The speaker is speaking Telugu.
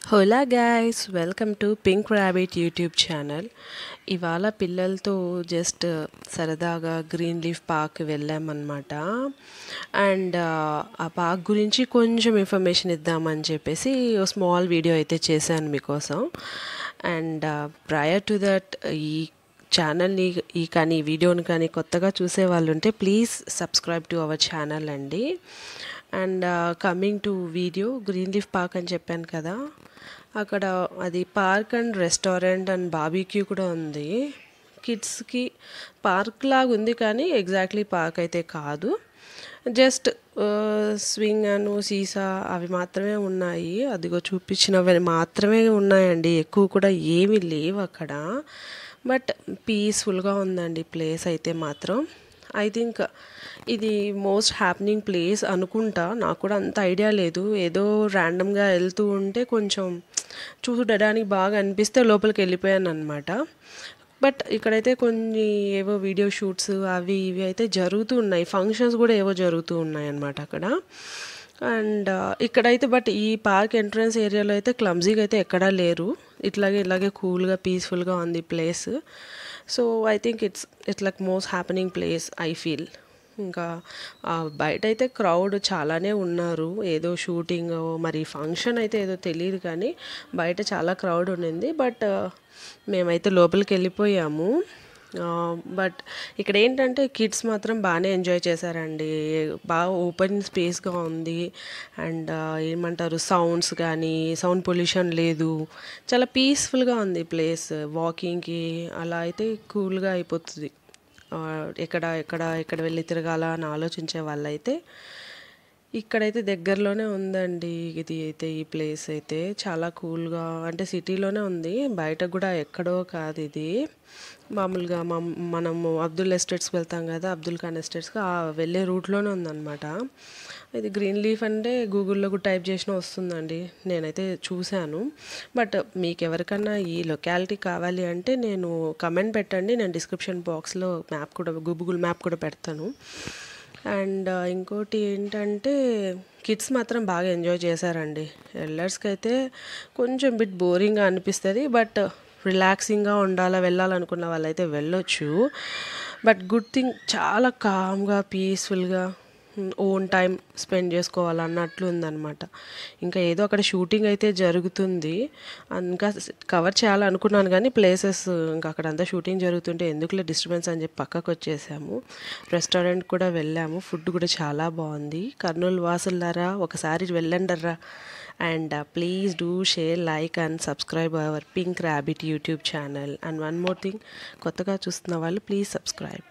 Hola guys, welcome to pink rabbit YouTube channel. ఇవాళ పిల్లలతో జస్ట్ సరదాగా గ్రీన్ లీఫ్ పార్క్ వెళ్ళామన్నమాట. అండ్ ఆ పార్క్ గురించి కొంచెం ఇన్ఫర్మేషన్ ఇద్దామని చెప్పేసి స్మాల్ వీడియో అయితే చేశాను మీకోసం. అండ్ ప్రయర్ టు దట్, ఈ ఛానల్ని ఈ వీడియోని కానీ కొత్తగా చూసే వాళ్ళు ఉంటే please subscribe to our channel అండి. And coming to video, green leaf park అని చెప్పాను కదా, అక్కడ అది park and restaurant and barbecue కూడా ఉంది. కిడ్స్కి పార్క్ లాగా ఉంది కానీ ఎగ్జాక్ట్లీ పార్క్ అయితే కాదు. జస్ట్ స్వింగ్ అను సీసా అవి మాత్రమే ఉన్నాయి. అదిగో చూపించినవి మాత్రమే ఉన్నాయండి, ఎక్కువ కూడా ఏమీ లేవు అక్కడ. బట్ పీస్ఫుల్గా ఉందండి ప్లేస్ అయితే మాత్రం. ఐ థింక్ ఇది మోస్ట్ హ్యాపెనింగ్ ప్లేస్ అనుకుంటా. నాకు కూడా అంత ఐడియా లేదు, ఏదో ర్యాండమ్గా వెళ్తూ ఉంటే కొంచెం చూడడానికి బాగా అనిపిస్తే లోపలికి వెళ్ళిపోయాను అనమాట. బట్ ఇక్కడైతే కొన్ని ఏవో వీడియో షూట్స్ అవి ఇవి అయితే జరుగుతూ ఉన్నాయి, ఫంక్షన్స్ కూడా ఏవో జరుగుతూ ఉన్నాయి అన్నమాట అక్కడ. అండ్ ఇక్కడైతే బట్ ఈ పార్క్ ఎంట్రన్స్ ఏరియాలో అయితే క్లమ్జీగా అయితే ఎక్కడా లేరు. ఇలాగే కూల్గా పీస్ఫుల్గా ఉంది place. So I think it's like most happening place I feel. ఇంకా బయట అయితే క్రౌడ్ చాలానే ఉన్నారు, ఏదో షూటింగ్ మరి ఫంక్షన్ అయితే ఏదో తెలియదు కానీ బయట చాలా క్రౌడ్ ఉండింది. బట్ మేమైతే లోపలికి వెళ్ళిపోయాము. బట్ ఇక్కడ ఏంటంటే కిడ్స్ మాత్రం బాగానే ఎంజాయ్ చేశారండి, బాగా ఓపెన్ స్పేస్గా ఉంది. అండ్ ఏమంటారు, సౌండ్స్ కానీ సౌండ్ పొల్యూషన్ లేదు, చాలా పీస్ఫుల్గా ఉంది ప్లేస్. వాకింగ్కి అలా అయితే కూల్గా అయిపోతుంది. ఎక్కడ వెళ్ళి తిరగాల అని ఆలోచించే వాళ్ళైతే ఇక్కడైతే దగ్గరలోనే ఉందండి. ఇది అయితే ఈ ప్లేస్ అయితే చాలా కూల్గా, అంటే సిటీలోనే ఉంది, బయట కూడా ఎక్కడో కాదు. ఇది మామూలుగా మనము అబ్దుల్ ఎస్టేట్స్కి వెళ్తాం కదా, అబ్దుల్ ఖాన్ ఎస్టేట్స్కి వెళ్ళే రూట్లోనే ఉందన్నమాట. ఇది గ్రీన్ లీఫ్ అంటే గూగుల్లో కూడా టైప్ చేసినా వస్తుందండి, నేనైతే చూశాను. బట్ మీకు ఎవరికన్నా ఈ లొకాలిటీ కావాలి అంటే నేను కమెంట్ పెట్టండి, నేను డిస్క్రిప్షన్ బాక్స్లో మ్యాప్ కూడా, గూగుల్ మ్యాప్ కూడా పెడతాను. అండ్ ఇంకోటి ఏంటంటే కిడ్స్ మాత్రం బాగా ఎంజాయ్ చేశారండి. ఎల్డర్స్కి అయితే కొంచెం బిట్ బోరింగ్గా అనిపిస్తుంది, బట్ రిలాక్సింగ్గా వెళ్ళాలనుకున్న వాళ్ళైతే వెళ్ళొచ్చు. బట్ గుడ్ థింగ్, చాలా కామ్గా పీస్ఫుల్గా ఓన్ టైం స్పెండ్ చేసుకోవాలన్నట్లు ఉందన్నమాట. ఇంకా ఏదో అక్కడ షూటింగ్ అయితే జరుగుతుంది, ఇంకా కవర్ చేయాలనుకున్నాను కానీ ప్లేసెస్ ఇంకా అక్కడ అంతా షూటింగ్ జరుగుతుంటే ఎందుకులే డిస్టర్బెన్స్ అని చెప్పి పక్కకు వచ్చేసాము. రెస్టారెంట్ కూడా వెళ్ళాము, ఫుడ్ కూడా చాలా బాగుంది. కర్నూలు వాసులారా ఒకసారి వెళ్ళండర్రా. And please do share, like and subscribe our pink rabbit YouTube channel. And one more thing, కొత్తగా చూస్తున్న వాళ్ళు ప్లీజ్ సబ్స్క్రైబ్.